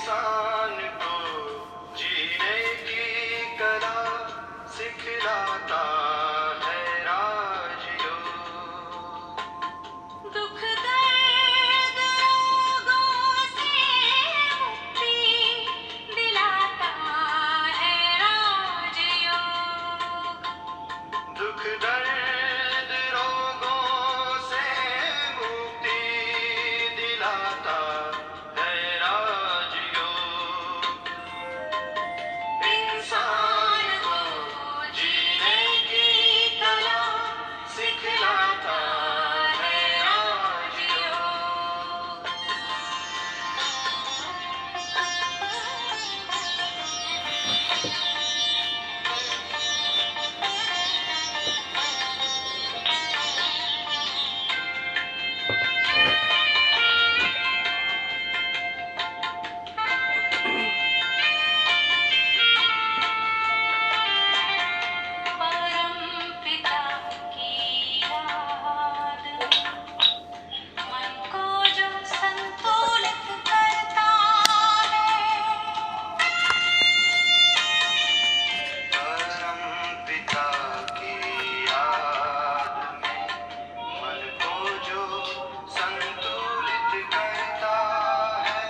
इंसान को जीने की कला सिखलाता है राजयोग। दुख दर्द रोगों से मुक्ति दिलाता है राजयोग। दुख दर्द रोगों से मुक्ति दिलाता है राजयोग। इंसान को जीने की कला सिखलाता है राजयोग। परमपिता की याद मन को जो संतुलित करता है। परमपिता की याद में मन को जो संतुलित करता है।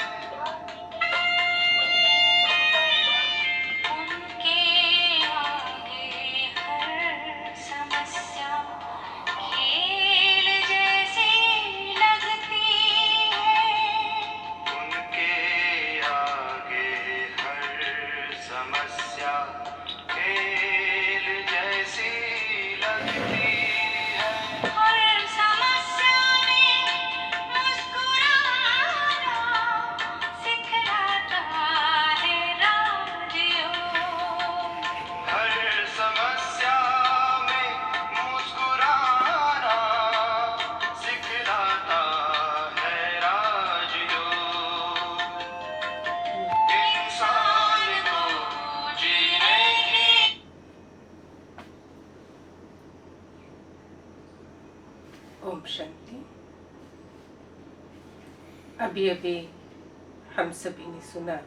उनके आगे हर समस्या खेल जैसी लगती है। उनके आगे हर समस्या खेल जैसी लगती है। हर समस्या में मुस्कुराना सिखलाता है राजयोग। हर समस्या में मुस्कुराना सिखलाता है राजयोग। इंसान को जीने की ओम शांति। अभी अभी हम सभी ने सुना,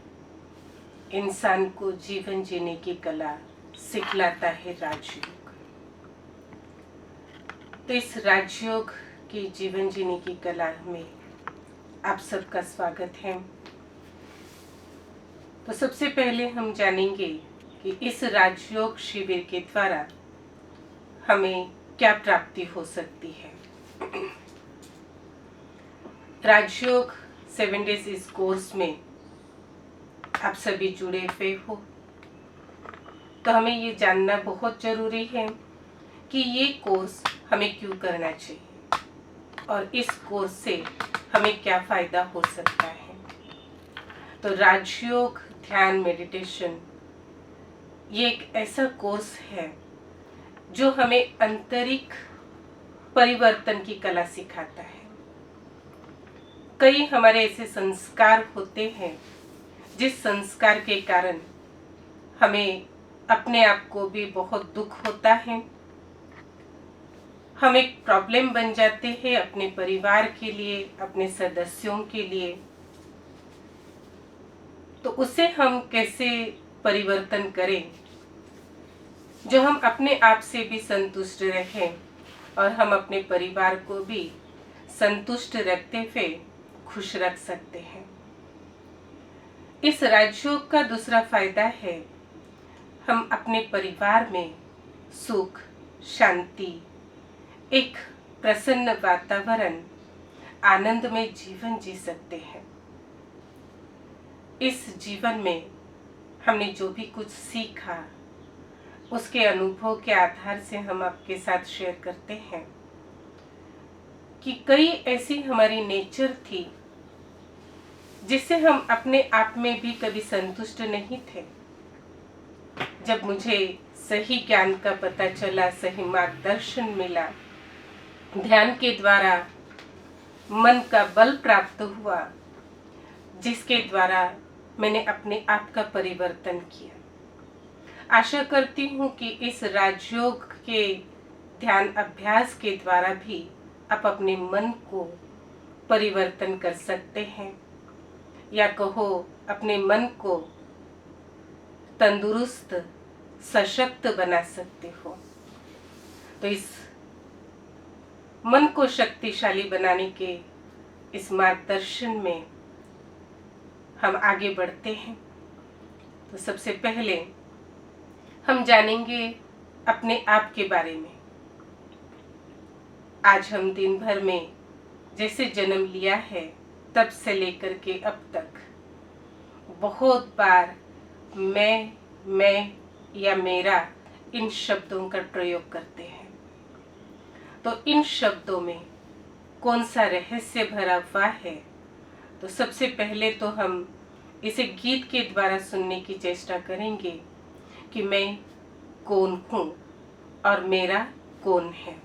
इंसान को जीवन जीने की कला सिखलाता है राजयोग। तो इस राजयोग की जीवन जीने की कला में आप सबका स्वागत है। तो सबसे पहले हम जानेंगे कि इस राजयोग शिविर के द्वारा हमें क्या प्राप्ति हो सकती है। राजयोग 7 डेज इस कोर्स में आप सभी जुड़े हुए हो, तो हमें ये जानना बहुत जरूरी है कि ये कोर्स हमें क्यों करना चाहिए और इस कोर्स से हमें क्या फायदा हो सकता है। तो राजयोग ध्यान मेडिटेशन ये एक ऐसा कोर्स है जो हमें आंतरिक परिवर्तन की कला सिखाता है। कई हमारे ऐसे संस्कार होते हैं जिस संस्कार के कारण हमें अपने आप को भी बहुत दुख होता है। हम एक प्रॉब्लम बन जाते हैं अपने परिवार के लिए, अपने सदस्यों के लिए। तो उसे हम कैसे परिवर्तन करें जो हम अपने आप से भी संतुष्ट रहें और हम अपने परिवार को भी संतुष्ट रखते हुए खुश रख सकते हैं। इस राजयोग का दूसरा फायदा है हम अपने परिवार में सुख, शांति, एक प्रसन्न वातावरण, आनंदमय जीवन जी सकते हैं। इस जीवन में हमने जो भी कुछ सीखा उसके अनुभव के आधार से हम आपके साथ शेयर करते हैं कि कई ऐसी हमारी नेचर थी जिससे हम अपने आप में भी कभी संतुष्ट नहीं थे। जब मुझे सही ज्ञान का पता चला, सही मार्गदर्शन मिला, ध्यान के द्वारा मन का बल प्राप्त हुआ, जिसके द्वारा मैंने अपने आप का परिवर्तन किया। आशा करती हूँ कि इस राजयोग के ध्यान अभ्यास के द्वारा भी आप अपने मन को परिवर्तन कर सकते हैं, या कहो अपने मन को तंदुरुस्त सशक्त बना सकते हो। तो इस मन को शक्तिशाली बनाने के इस मार्गदर्शन में हम आगे बढ़ते हैं। तो सबसे पहले हम जानेंगे अपने आप के बारे में। आज हम दिन भर में जैसे जन्म लिया है तब से लेकर के अब तक बहुत बार मैं या मेरा इन शब्दों का प्रयोग करते हैं। तो इन शब्दों में कौन सा रहस्य भरा हुआ है? तो सबसे पहले तो हम इसे गीत के द्वारा सुनने की चेष्टा करेंगे कि मैं कौन हूँ और मेरा कौन है।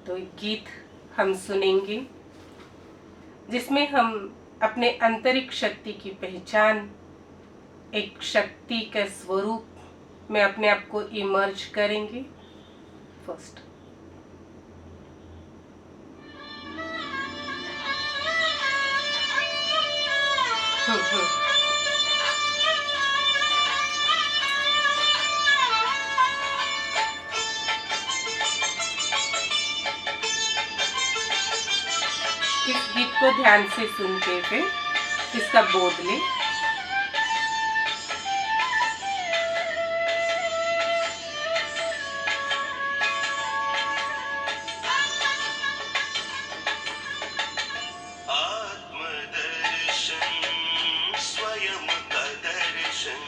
तो एक गीत हम सुनेंगे जिसमें हम अपने आंतरिक शक्ति की पहचान, एक शक्ति का स्वरूप में अपने आप को इमर्ज करेंगे। फर्स्ट इस गीत को ध्यान से सुनते हुए इसका बोध लें। आत्मदर्शन स्वयं का दर्शन,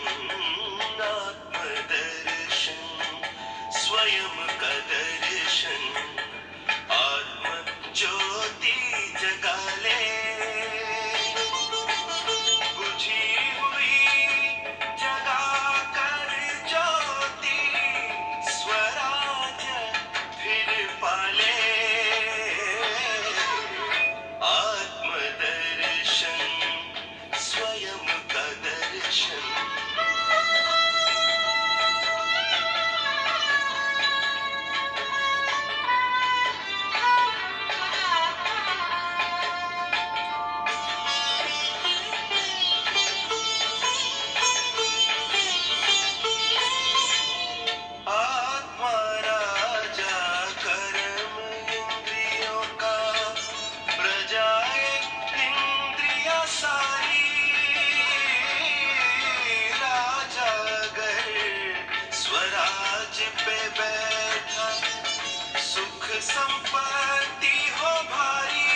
आत्मदर्शन स्वयं का दर्शन, आत्म ज्योति जगा ले, बुझी हुई जगा कर ज्योति, स्वराज फिर पाले। आत्मदर्शन स्वयं का दर्शन। आत्मा राजा कर्म इंद्रियों का, प्रजाए इंद्रिया सारी, राजा अगर स्वराज पे बैठा, सुख संपत्ति हो भारी।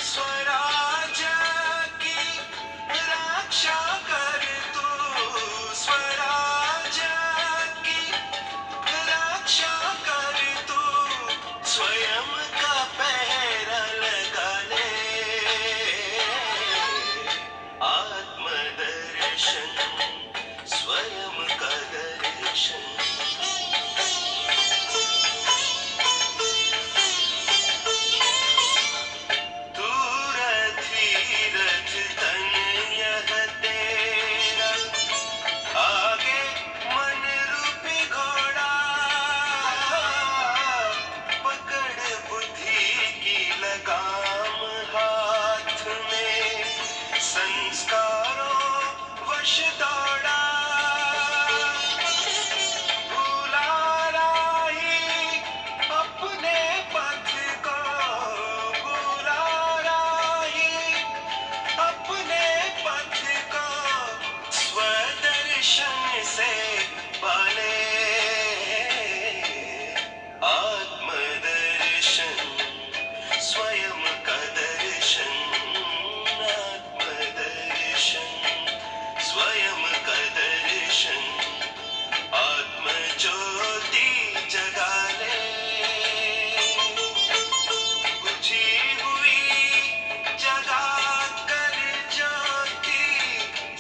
स्वराज की रक्षा कर तू, स्वराज की रक्षा कर तू, स्वयं का पहरा लगा ले। आत्मदर्शन स्वयं का दर्शन। तू रथ तन यह तेरा, आगे मन रूपी घोड़ा, पकड़ बुद्धि की लगाम हाथ में, संस्कारों वश दौड़ा, भूला राही अपने पथ को, भूला राही अपने पथ को, स्वदर्शन से पाले। आत्मदर्शन स्वयं का दर्शन, आत्मदर्शन स्वयं का दर्शन, आत्म ज्योति जगा ले, बुझी हुई जगा कर ज्योति,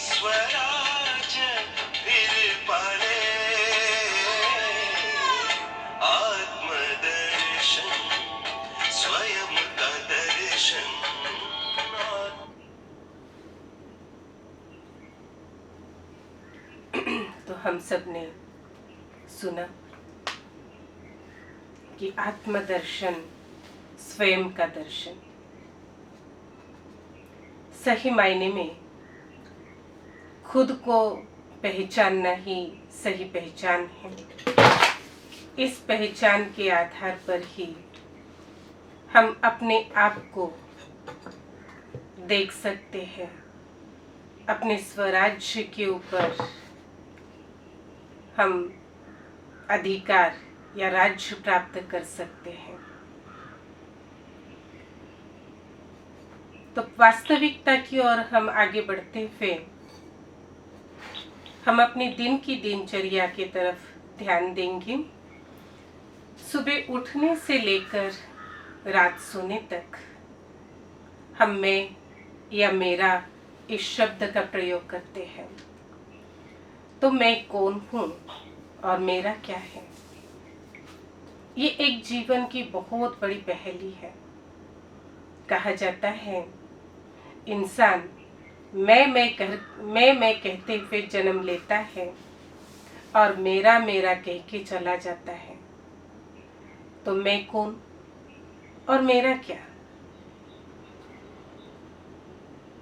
स्वराज फिर पाले। आत्मदर्शन स्वयं का दर्शन। तो हम सब ने सुना कि आत्मदर्शन स्वयं का दर्शन। सही मायने में खुद को पहचानना ही सही पहचान है। इस पहचान के आधार पर ही हम अपने आप को देख सकते हैं, अपने स्वराज्य के ऊपर हम अधिकार या राज्य प्राप्त कर सकते हैं। तो वास्तविकता की ओर हम आगे बढ़ते हुए हम अपने दिन की दिनचर्या की तरफ ध्यान देंगे। सुबह उठने से लेकर रात सोने तक हम मैं या मेरा इस शब्द का प्रयोग करते हैं। तो मैं कौन हूँ और मेरा क्या है? ये एक जीवन की बहुत बड़ी पहेली है। कहा जाता है इंसान मैं कहते हुए जन्म लेता है और मेरा मेरा कह के चला जाता है। तो मैं कौन और मेरा क्या?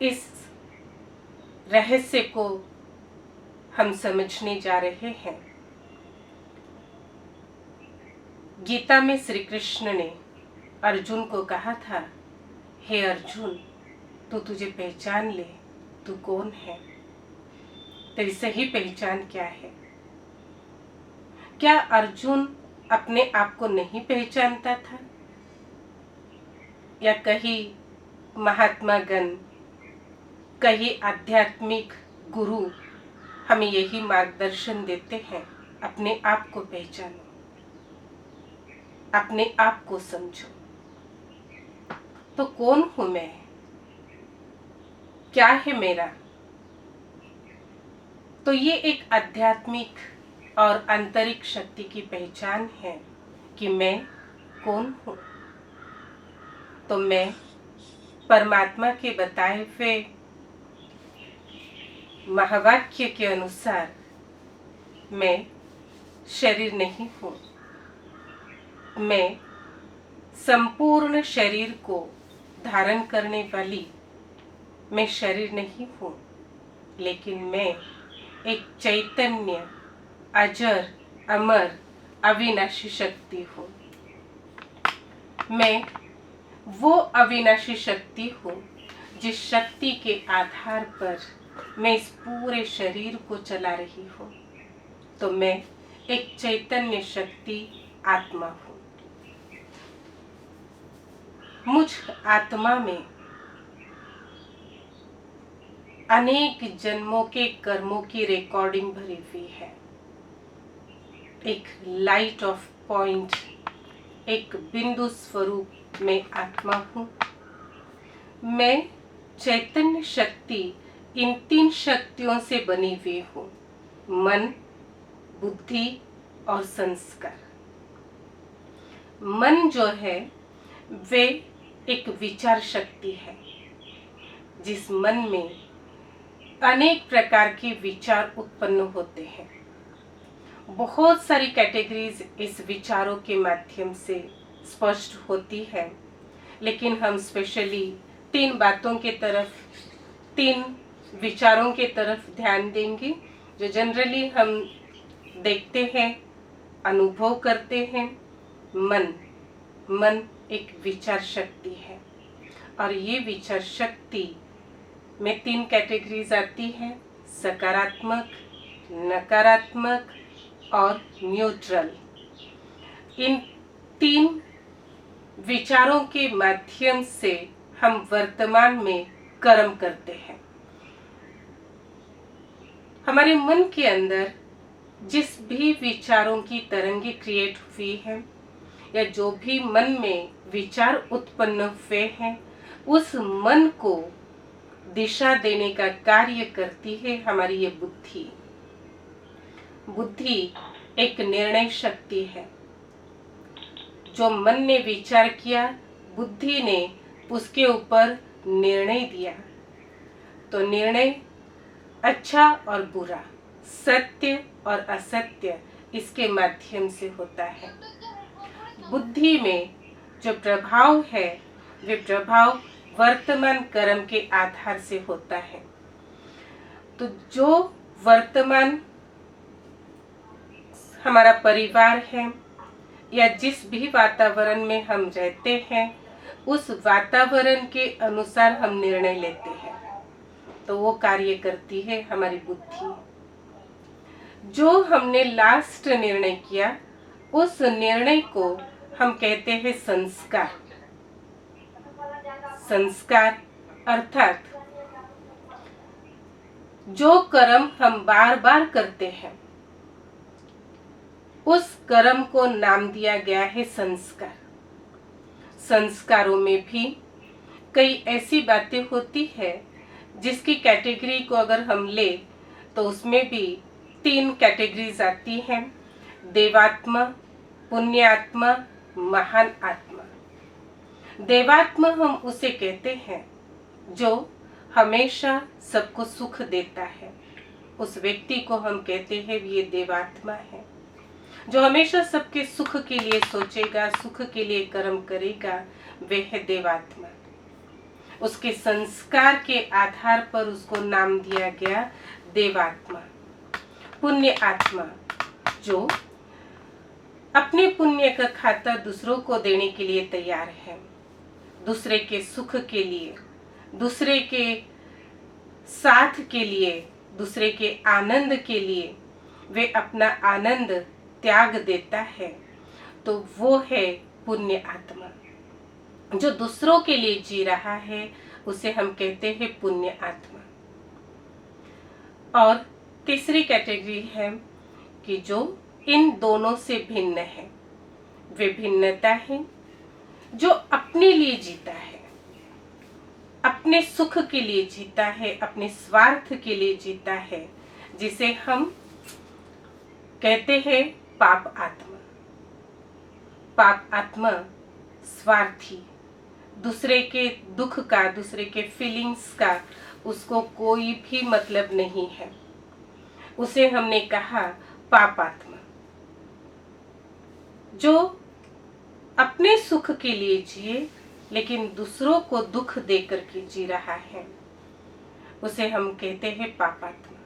इस रहस्य को हम समझने जा रहे हैं। गीता में श्री कृष्ण ने अर्जुन को कहा था, हे अर्जुन, तू तुझे पहचान ले, तू कौन है, तेरी सही पहचान क्या है? क्या अर्जुन अपने आप को नहीं पहचानता था? या कहीं महात्मा गण, कहीं आध्यात्मिक गुरु हमें यही मार्गदर्शन देते हैं, अपने आप को पहचानो, अपने आप को समझो। तो कौन हूं मैं? क्या है मेरा? तो ये एक आध्यात्मिक और आंतरिक शक्ति की पहचान है कि मैं कौन हूं। तो मैं परमात्मा के बताए हुए महावाक्य के अनुसार मैं शरीर नहीं हूं। मैं संपूर्ण शरीर को धारण करने वाली मैं शरीर नहीं हूं, लेकिन मैं एक चैतन्य, अजर, अमर, अविनाशी शक्ति हूं। मैं वो अविनाशी शक्ति हूं जिस शक्ति के आधार पर मैं इस पूरे शरीर को चला रही हूं। तो मैं एक चैतन्य शक्ति आत्मा हूं। मुझ आत्मा में अनेक जन्मों के कर्मों की रिकॉर्डिंग भरी हुई है। एक लाइट ऑफ पॉइंट, एक बिंदु स्वरूप में आत्मा हूँ। मैं चैतन्य शक्ति इन 3 शक्तियों से बनी हुई हूँ, मन, बुद्धि और संस्कार। मन जो है वे एक विचार शक्ति है, जिस मन में अनेक प्रकार के विचार उत्पन्न होते हैं। बहुत सारी कैटेगरीज इस विचारों के माध्यम से स्पष्ट होती है, लेकिन हम स्पेशली 3 बातों के तरफ, 3 विचारों के तरफ ध्यान देंगे जो जनरली हम देखते हैं, अनुभव करते हैं। मन एक विचार शक्ति है और ये विचार शक्ति में 3 कैटेगरीज आती है, सकारात्मक, नकारात्मक और न्यूट्रल। इन 3 विचारों के माध्यम से हम वर्तमान में कर्म करते हैं। हमारे मन के अंदर जिस भी विचारों की तरंगे क्रिएट हुई हैं या जो भी मन में विचार उत्पन्न हुए हैं, उस मन को दिशा देने का कार्य करती है हमारी ये बुद्धि। बुद्धि एक निर्णय शक्ति है। जो मन ने विचार किया, बुद्धि ने उसके ऊपर निर्णय दिया। तो निर्णय अच्छा और बुरा, सत्य और असत्य इसके माध्यम से होता है। बुद्धि में जो प्रभाव है वे प्रभाव वर्तमान कर्म के आधार से होता है। तो जो वर्तमान हमारा परिवार है या जिस भी वातावरण में हम रहते हैं, उस वातावरण के अनुसार हम निर्णय लेते हैं, तो वो कार्य करती है हमारी बुद्धि। जो हमने लास्ट निर्णय किया, उस निर्णय को हम कहते हैं संस्कार। संस्कार अर्थात जो कर्म हम बार बार करते हैं, उस कर्म को नाम दिया गया है संस्कार। संस्कारों में भी कई ऐसी बातें होती है जिसकी कैटेगरी को अगर हम ले तो उसमें भी 3 कैटेगरीज आती हैं: देवात्मा, पुण्यात्मा, महान आत्मा। देवात्मा हम उसे कहते हैं जो हमेशा सबको सुख देता है, उस व्यक्ति को हम कहते हैं ये देवात्मा है। जो हमेशा सबके सुख के लिए सोचेगा, सुख के लिए कर्म करेगा, वह है देवात्मा। उसके संस्कार के आधार पर उसको नाम दिया गया देवात्मा। पुण्य आत्मा जो अपने पुण्य का खाता दूसरों को देने के लिए तैयार है, दूसरे के सुख के लिए, दूसरे के साथ के लिए, दूसरे के आनंद के लिए वे अपना आनंद त्याग देता है, तो वो है पुण्य आत्मा। जो दूसरों के लिए जी रहा है उसे हम कहते हैं पुण्य आत्मा। और तीसरी कैटेगरी है कि जो इन दोनों से भिन्न है, वे भिन्नता है जो अपने लिए जीता है, अपने सुख के लिए जीता है, अपने स्वार्थ के लिए जीता है, जिसे हम कहते हैं पाप आत्मा। पाप आत्मा स्वार्थी, दूसरे के दुख का, दूसरे के फीलिंग्स का उसको कोई भी मतलब नहीं है, उसे हमने कहा पाप आत्मा। जो अपने सुख के लिए जिए लेकिन दूसरों को दुख देकर के जी रहा है, उसे हम कहते हैं पाप आत्मा।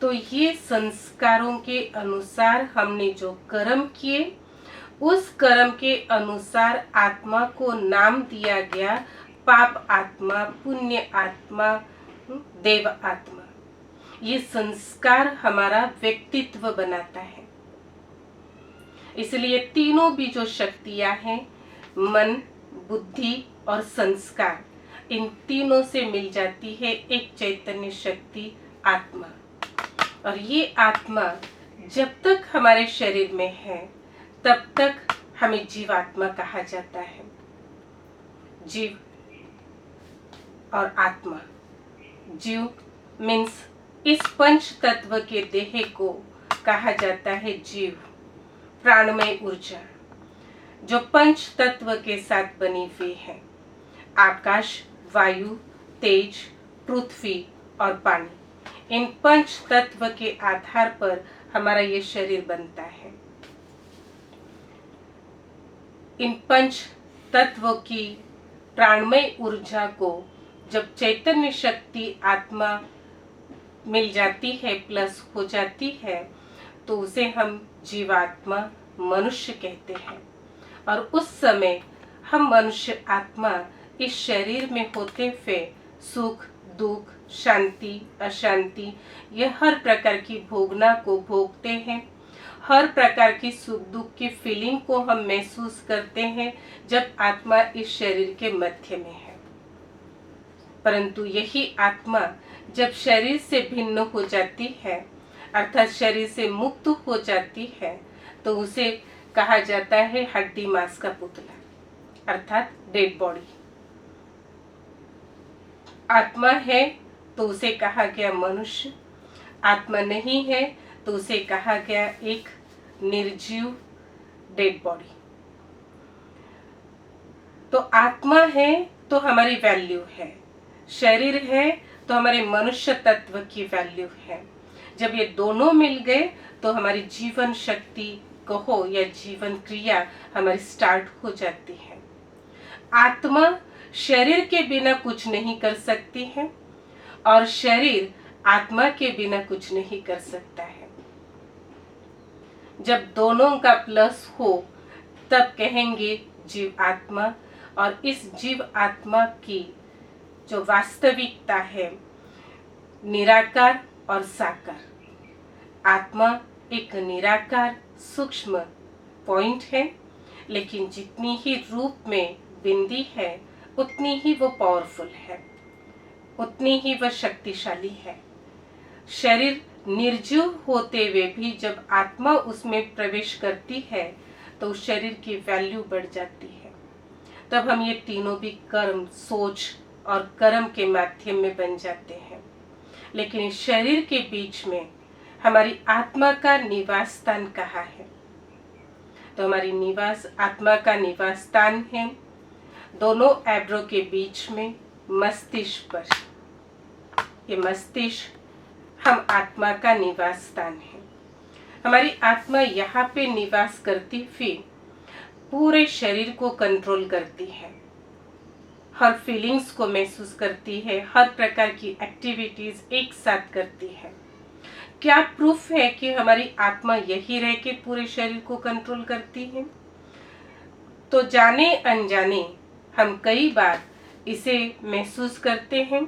तो ये संस्कारों के अनुसार हमने जो कर्म किए, उस कर्म के अनुसार आत्मा को नाम दिया गया पाप आत्मा, पुण्य आत्मा, देव आत्मा। ये संस्कार हमारा व्यक्तित्व बनाता है। इसलिए तीनों भी जो शक्तियां हैं, मन, बुद्धि और संस्कार, इन तीनों से मिल जाती है एक चैतन्य शक्ति आत्मा। और ये आत्मा जब तक हमारे शरीर में है तब तक हमें जीवात्मा कहा जाता है। जीव और आत्मा, जीव मीन्स इस पंच तत्व के देह को कहा जाता है जीव, प्राणमय ऊर्जा, जो पंच तत्व के साथ बनी हुई है: आकाश, वायु, तेज, पृथ्वी और पानी। इन पंच तत्व के आधार पर हमारा ये शरीर बनता है। इन पंच तत्वों की प्राणमय ऊर्जा को जब चैतन्य शक्ति आत्मा मिल जाती है, प्लस हो जाती है, तो उसे हम जीवात्मा, मनुष्य कहते हैं। और उस समय हम मनुष्य आत्मा इस शरीर में होते हुए सुख, दुख, शांति, अशांति, यह हर प्रकार की भोगना को भोगते हैं। हर प्रकार की सुख दुख की फीलिंग को हम महसूस करते हैं जब आत्मा इस शरीर के मध्य में है। परंतु यही आत्मा जब शरीर से भिन्न हो जाती है, अर्थात शरीर से मुक्त हो जाती है, तो उसे कहा जाता है हड्डी मांस का पुतला, अर्थात डेड बॉडी। आत्मा है तो उसे कहा गया मनुष्य, आत्मा नहीं है तो उसे कहा गया एक निर्जीव डेड बॉडी। तो आत्मा है तो हमारी वैल्यू है, शरीर है तो हमारे मनुष्य तत्व की वैल्यू है। जब ये दोनों मिल गए तो हमारी जीवन शक्ति कहो या जीवन क्रिया हमारी स्टार्ट हो जाती है। आत्मा शरीर के बिना कुछ नहीं कर सकती है और शरीर आत्मा के बिना कुछ नहीं कर सकता है। जब दोनों का प्लस हो तब कहेंगे जीव आत्मा। और इस जीव आत्मा की जो वास्तविकता है निराकार और साकार। आत्मा एक निराकार सूक्ष्म पॉइंट है, लेकिन जितनी ही रूप में बिंदी है उतनी ही वो पावरफुल है, उतनी ही वह शक्तिशाली है। शरीर निर्जीव होते हुए भी जब आत्मा उसमें प्रवेश करती है तो उस शरीर की वैल्यू बढ़ जाती है। तब हम ये तीनों भी कर्म, सोच और कर्म के माध्यम में बन जाते हैं। लेकिन इस शरीर के बीच में हमारी आत्मा का निवास स्थान कहाँ है? तो हमारी आत्मा का निवास स्थान है दोनों एब्रो के बीच में, मस्तिष्क पर। ये मस्तिष्क हम आत्मा का निवास स्थान है। हमारी आत्मा यहाँ पे निवास करती हुई पूरे शरीर को कंट्रोल करती है, हर फीलिंग्स को महसूस करती है, हर प्रकार की एक्टिविटीज एक साथ करती है। क्या प्रूफ है कि हमारी आत्मा यही रह के पूरे शरीर को कंट्रोल करती है? तो जाने अनजाने हम कई बार इसे महसूस करते हैं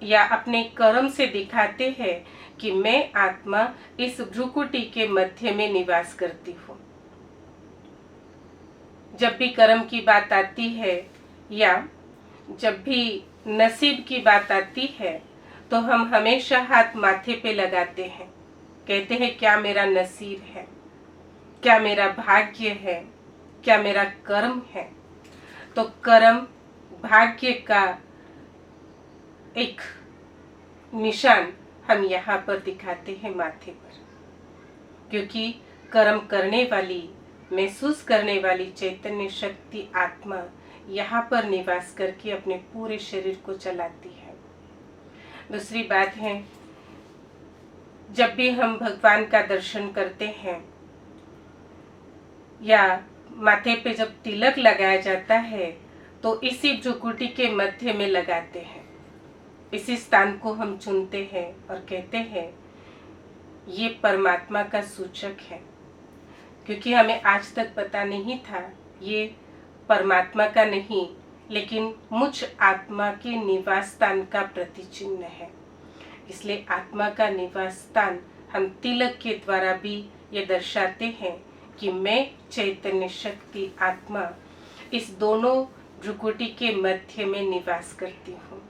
या अपने कर्म से दिखाते हैं कि मैं आत्मा इस भ्रुकुटी के मध्य में निवास करती हूँ। जब भी कर्म की बात आती है या जब भी नसीब की बात आती है तो हम हमेशा हाथ माथे पे लगाते हैं, कहते हैं क्या मेरा नसीब है, क्या मेरा भाग्य है, क्या मेरा कर्म है। तो कर्म भाग्य का एक निशान हम यहाँ पर दिखाते हैं माथे पर, क्योंकि कर्म करने वाली, महसूस करने वाली चैतन्य शक्ति आत्मा यहाँ पर निवास करके अपने पूरे शरीर को चलाती है। दूसरी बात है, जब भी हम भगवान का दर्शन करते हैं या माथे पे जब तिलक लगाया जाता है तो इसी भ्रुकुटी के मध्य में लगाते हैं। इसी स्थान को हम चुनते हैं और कहते हैं ये परमात्मा का सूचक है, क्योंकि हमें आज तक पता नहीं था ये परमात्मा का नहीं लेकिन मुझ आत्मा के निवास स्थान का प्रतिचिन्ह है। इसलिए आत्मा का निवास स्थान हम तिलक के द्वारा भी ये दर्शाते हैं कि मैं चैतन्य शक्ति आत्मा इस दोनों भ्रुकुटी के मध्य में निवास करती हूँ।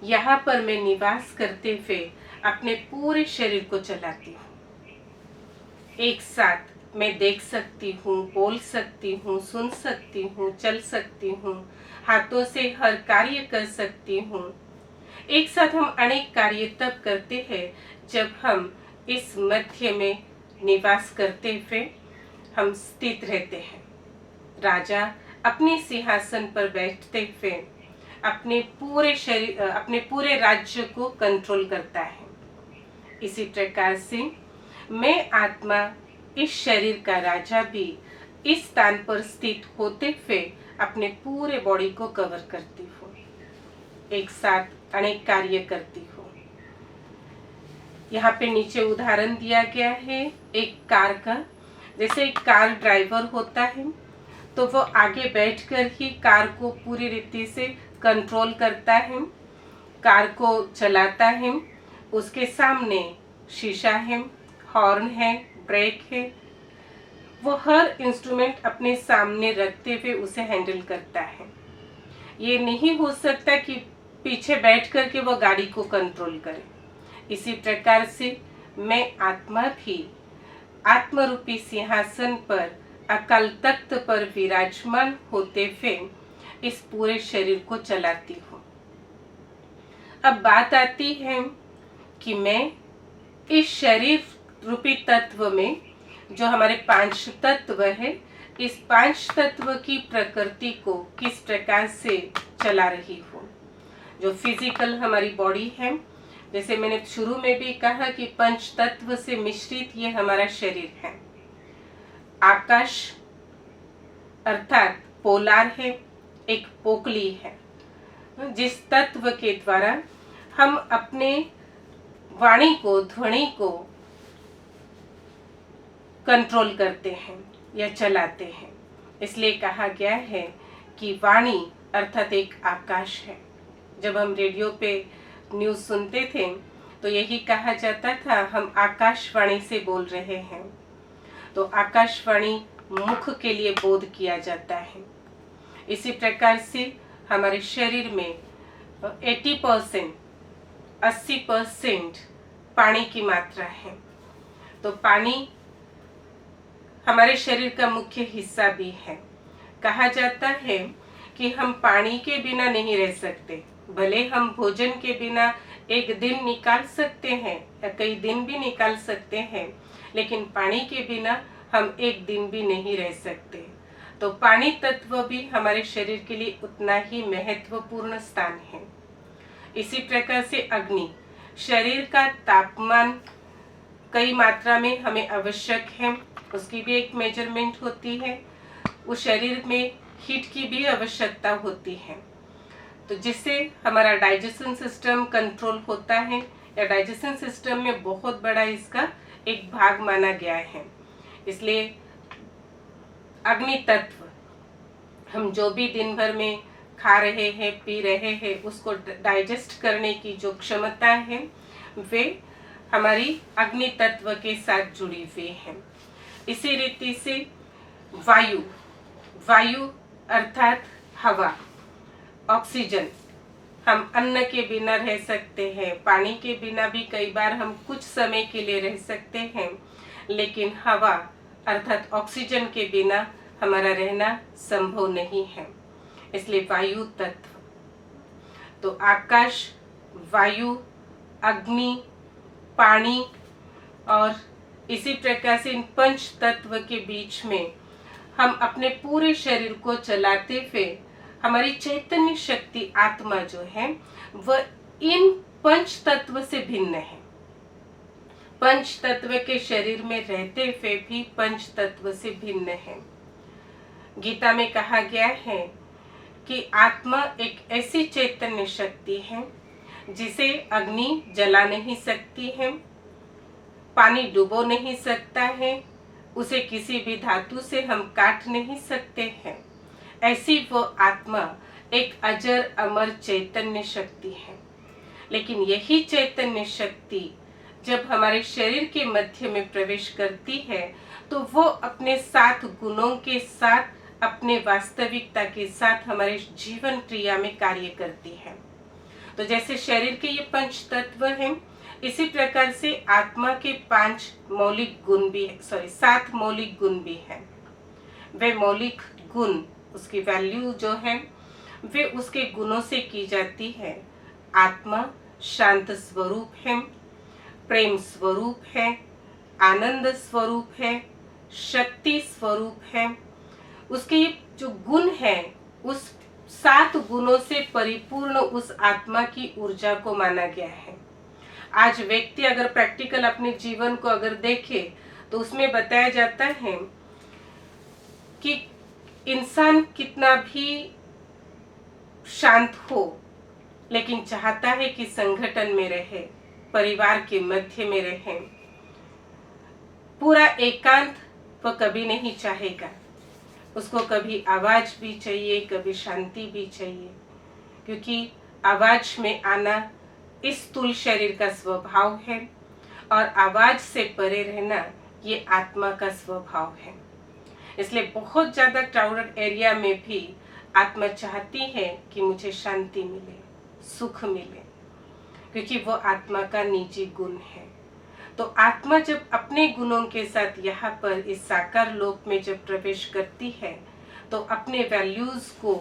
यहाँ पर मैं निवास करते हुए अपने पूरे शरीर को चलाती हूँ। एक साथ मैं देख सकती हूँ, बोल सकती हूँ, सुन सकती हूँ, चल सकती हूँ, हाथों से हर कार्य कर सकती हूँ। एक साथ हम अनेक कार्य तब करते हैं जब हम इस मध्य में निवास करते हुए हम स्थित रहते हैं। राजा अपने सिंहासन पर बैठते हुए अपने पूरे शरीर, अपने पूरे राज्य को कंट्रोल करता है। इसी प्रकार से मैं आत्मा इस शरीर का राजा भी इस स्थान पर स्थित होते हुए अपने पूरे बॉडी को कवर करती हूँ, एक साथ अनेक कार्य करती हूँ। यहाँ पे नीचे उदाहरण दिया गया है एक कार का। जैसे एक कार ड्राइवर होता है तो वो आगे बैठकर ही कार को पूरी रीति से कंट्रोल करता है, कार को चलाता है। उसके सामने शीशा है, हॉर्न है, ब्रेक है, वो हर इंस्ट्रूमेंट अपने सामने रखते हुए उसे हैंडल करता है। ये नहीं हो सकता कि पीछे बैठ कर के वो गाड़ी को कंट्रोल करे। इसी प्रकार से मैं आत्मा भी आत्मरूपी सिंहासन पर अकाल तख्त पर विराजमान होते हुए इस पूरे शरीर को चलाती हूँ। अब बात आती है कि मैं इस शरीर रूपी तत्व में जो हमारे 5 तत्व है, इस 5 तत्व की प्रकृति को किस प्रकार से चला रही हूँ। जो फिजिकल हमारी बॉडी है, जैसे मैंने शुरू में भी कहा कि 5 तत्व से मिश्रित ये हमारा शरीर है। आकाश अर्थात पोलार है, एक पोकली है, जिस तत्व के द्वारा हम अपने वाणी को, ध्वनि को कंट्रोल करते हैं या चलाते हैं। इसलिए कहा गया है कि वाणी अर्थात एक आकाश है। जब हम रेडियो पे न्यूज़ सुनते थे तो यही कहा जाता था, हम आकाशवाणी से बोल रहे हैं। तो आकाशवाणी मुख के लिए बोध किया जाता है। इसी प्रकार से हमारे शरीर में 80% 80% पानी की मात्रा है। तो पानी हमारे शरीर का मुख्य हिस्सा भी है। कहा जाता है कि हम पानी के बिना नहीं रह सकते। भले हम भोजन के बिना एक दिन निकाल सकते हैं या कई दिन भी निकाल सकते हैं, लेकिन पानी के बिना हम एक दिन भी नहीं रह सकते। तो पानी तत्व भी हमारे शरीर के लिए उतना ही महत्वपूर्ण स्थान है। इसी प्रकार से अग्नि, शरीर का तापमान कई मात्रा में हमें आवश्यक है, उसकी भी एक मेजरमेंट होती है। उस शरीर में हीट की भी आवश्यकता होती है, तो जिससे हमारा डाइजेशन सिस्टम कंट्रोल होता है, या डाइजेशन सिस्टम में बहुत बड़ा इसका एक भाग माना गया है। इसलिए अग्नि तत्व, हम जो भी दिन भर में खा रहे हैं, पी रहे हैं, उसको डाइजेस्ट करने की जो क्षमता है वे हमारी अग्नि तत्व के साथ जुड़ी हुई है। इसी रीति से वायु, वायु अर्थात हवा, ऑक्सीजन, हम अन्न के बिना रह सकते हैं, पानी के बिना भी कई बार हम कुछ समय के लिए रह सकते हैं, लेकिन हवा अर्थात ऑक्सीजन के बिना हमारा रहना संभव नहीं है। इसलिए वायु तत्व, तो आकाश, वायु, अग्नि, पानी और इसी प्रकार से इन पंच तत्व के बीच में हम अपने पूरे शरीर को चलाते हुए हमारी चैतन्य शक्ति आत्मा जो है वह इन पंच तत्व से भिन्न है। पंच तत्व के शरीर में रहते हुए भी पंच तत्व से भिन्न है। गीता में कहा गया है कि आत्मा एक ऐसी चैतन्य शक्ति है जिसे अग्नि जला नहीं सकती है, पानी डुबो नहीं सकता है, उसे किसी भी धातु से हम काट नहीं सकते हैं। ऐसी वो आत्मा एक अजर अमर चैतन्य शक्ति है। लेकिन यही चैतन्य शक्ति जब हमारे शरीर के मध्य में प्रवेश करती है तो वो अपने 7 गुणों के साथ, अपने वास्तविकता के साथ हमारे जीवन क्रिया में कार्य करती है। तो जैसे शरीर के ये पंच तत्व हैं, इसी प्रकार से आत्मा के 7 मौलिक गुण भी हैं। वे मौलिक गुण, उसकी वैल्यू जो है वे उसके गुणों से की जाती है। आत्मा शांत स्वरूप है, प्रेम स्वरूप है, आनंद स्वरूप है, शक्ति स्वरूप है। उसके ये जो गुण है उस 7 गुणों से परिपूर्ण उस आत्मा की ऊर्जा को माना गया है। आज व्यक्ति अगर प्रैक्टिकल अपने जीवन को अगर देखे तो उसमें बताया जाता है कि इंसान कितना भी शांत हो लेकिन चाहता है कि संगठन में रहे, परिवार के मध्य में रहे। पूरा एकांत वो कभी नहीं चाहेगा, उसको कभी आवाज भी चाहिए, कभी शांति भी चाहिए, क्योंकि आवाज में आना इस स्थूल शरीर का स्वभाव है और आवाज से परे रहना ये आत्मा का स्वभाव है। इसलिए बहुत ज्यादा क्राउडेड एरिया में भी आत्मा चाहती है कि मुझे शांति मिले, सुख मिले, क्योंकि वो आत्मा का निजी गुण है। तो आत्मा जब अपने गुणों के साथ यहाँ पर इस साकार लोक में जब प्रवेश करती है तो अपने वैल्यूज को